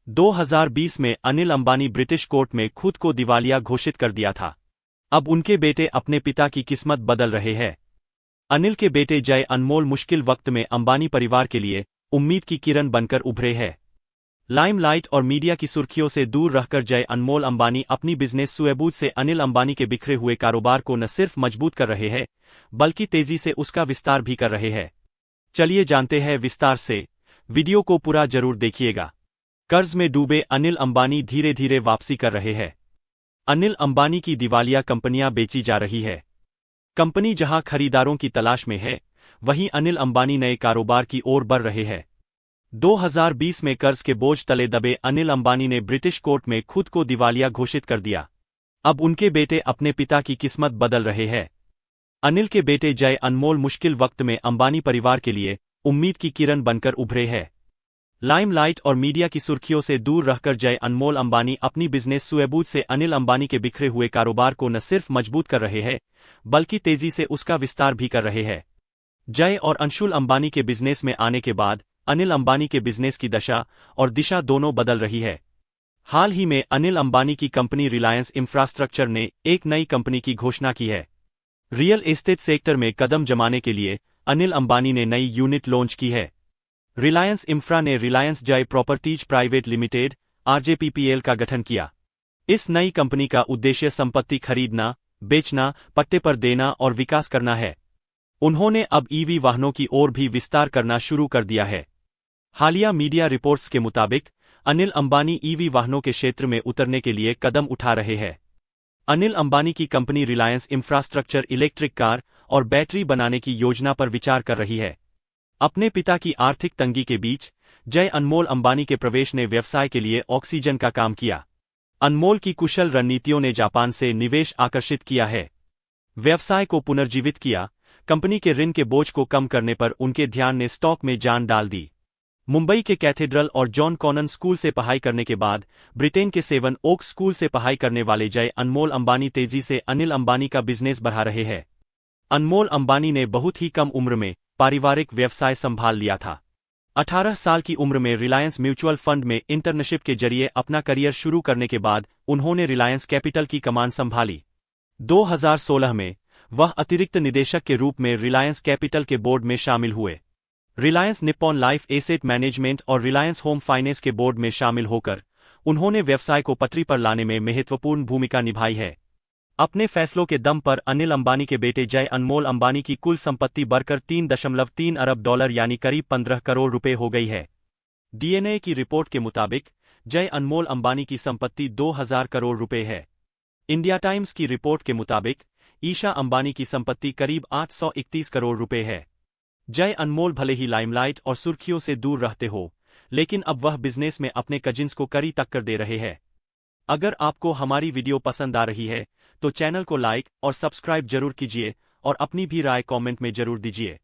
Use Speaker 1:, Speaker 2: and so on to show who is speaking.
Speaker 1: 2020 में Anil Ambani British court में खुद को दिवालिया घोषित कर दिया था। अब उनके बेटे अपने पिता की किस्मत बदल रहे हैं। अनिल के बेटे जय अनमोल मुश्किल वक्त में अंबानी परिवार के लिए उम्मीद की किरण बनकर उभरे हैं। लाइमलाइट और मीडिया की सुर्खियों से दूर रहकर जय अनमोल अंबानी अपनी बिजनेस सुएबूत से अनिल अंबानी के बिखरे हुए कारोबार को न सिर्फ मजबूत कर रहे हैं, बल्कि तेजी से उसका विस्तार भी कर रहे हैं। चलिए जानते हैं विस्तार से, वीडियो को पूरा जरूर देखिएगा। कर्ज में डूबे अनिल अंबानी धीरे धीरे वापसी कर रहे हैं। अनिल अंबानी की दिवालिया कंपनियां बेची जा रही है। कंपनी जहां खरीदारों की तलाश में है, वहीं अनिल अंबानी नए कारोबार की ओर बढ़ रहे हैं। 2020 में कर्ज के बोझ तले दबे अनिल अंबानी ने ब्रिटिश कोर्ट में खुद को दिवालिया घोषित कर दिया। अब उनके बेटे अपने पिता की किस्मत बदल रहे हैं। अनिल के बेटे जय अनमोल मुश्किल वक्त में अंबानी परिवार के लिए उम्मीद की किरण बनकर उभरे हैं। लाइमलाइट और मीडिया की सुर्खियों से दूर रहकर जय अनमोल अंबानी अपनी बिजनेस सुएबूत से अनिल अंबानी के बिखरे हुए कारोबार को न सिर्फ मजबूत कर रहे हैं, बल्कि तेजी से उसका विस्तार भी कर रहे हैं। जय और अंशुल अंबानी के बिजनेस में आने के बाद अनिल अंबानी के बिजनेस की दशा और दिशा दोनों बदल रही है। हाल ही में अनिल अंबानी की कंपनी रिलायंस इंफ्रास्ट्रक्चर ने एक नई कंपनी की घोषणा की है। रियल एस्टेट सेक्टर में कदम जमाने के लिए अनिल अंबानी ने नई यूनिट लॉन्च की है। रिलायंस इंफ्रा ने रिलायंस जय प्रॉपर्टीज प्राइवेट लिमिटेड (RJPPL) का गठन किया। इस नई कंपनी का उद्देश्य संपत्ति खरीदना, बेचना, पट्टे पर देना और विकास करना है। उन्होंने अब ईवी वाहनों की ओर भी विस्तार करना शुरू कर दिया है। हालिया मीडिया रिपोर्ट्स के मुताबिक अनिल अंबानी ईवी वाहनों के क्षेत्र में उतरने के लिए कदम उठा रहे हैं। अनिल अंबानी की company Reliance infrastructure electric car और बैटरी बनाने की योजना पर विचार कर रही है। अपने पिता की आर्थिक तंगी के बीच जय अनमोल अंबानी के प्रवेश ने व्यवसाय के लिए ऑक्सीजन का काम किया। अनमोल की कुशल रणनीतियों ने जापान से निवेश आकर्षित किया है, व्यवसाय को पुनर्जीवित किया। कंपनी के ऋण के बोझ को कम करने पर उनके ध्यान ने स्टॉक में जान डाल दी। मुंबई के कैथेड्रल और जॉन कॉनन स्कूल से पढ़ाई करने के बाद ब्रिटेन के सेवन ओक्स स्कूल से पढ़ाई करने वाले जय अनमोल अंबानी तेजी से अनिल अंबानी का बिजनेस बढ़ा रहे हैं। अनमोल अंबानी ने बहुत ही कम उम्र में पारिवारिक व्यवसाय संभाल लिया था। 18 साल की उम्र में रिलायंस म्यूचुअल फंड में इंटर्नशिप के जरिए अपना करियर शुरू करने के बाद उन्होंने रिलायंस कैपिटल की कमान संभाली। 2016 में वह अतिरिक्त निदेशक के रूप में रिलायंस कैपिटल के बोर्ड में शामिल हुए। Reliance Nippon life asset management और रिलायंस होम फाइनेंस के बोर्ड में शामिल होकर उन्होंने व्यवसाय को पटरी पर लाने में महत्वपूर्ण भूमिका निभाई है। अपने फैसलों के दम पर अनिल अंबानी के बेटे जय अनमोल अंबानी की कुल संपत्ति बढ़कर $3.3 अरब यानी करीब 15 करोड़ रुपए हो गई है। डीएनए की रिपोर्ट के मुताबिक जय अनमोल अंबानी की संपत्ति 2000 करोड़ रुपए है। इंडिया टाइम्स की रिपोर्ट के मुताबिक ईशा अंबानी की संपत्ति करीब 831 करोड़ रुपए है। जय अनमोल भले ही लाइमलाइट और सुर्खियों से दूर रहते हो, लेकिन अब वह बिजनेस में अपने कजिन्स को कड़ी टक्कर दे रहे हैं। अगर आपको हमारी वीडियो पसंद आ रही है तो चैनल को लाइक और सब्सक्राइब जरूर कीजिए और अपनी भी राय कमेंट में जरूर दीजिए।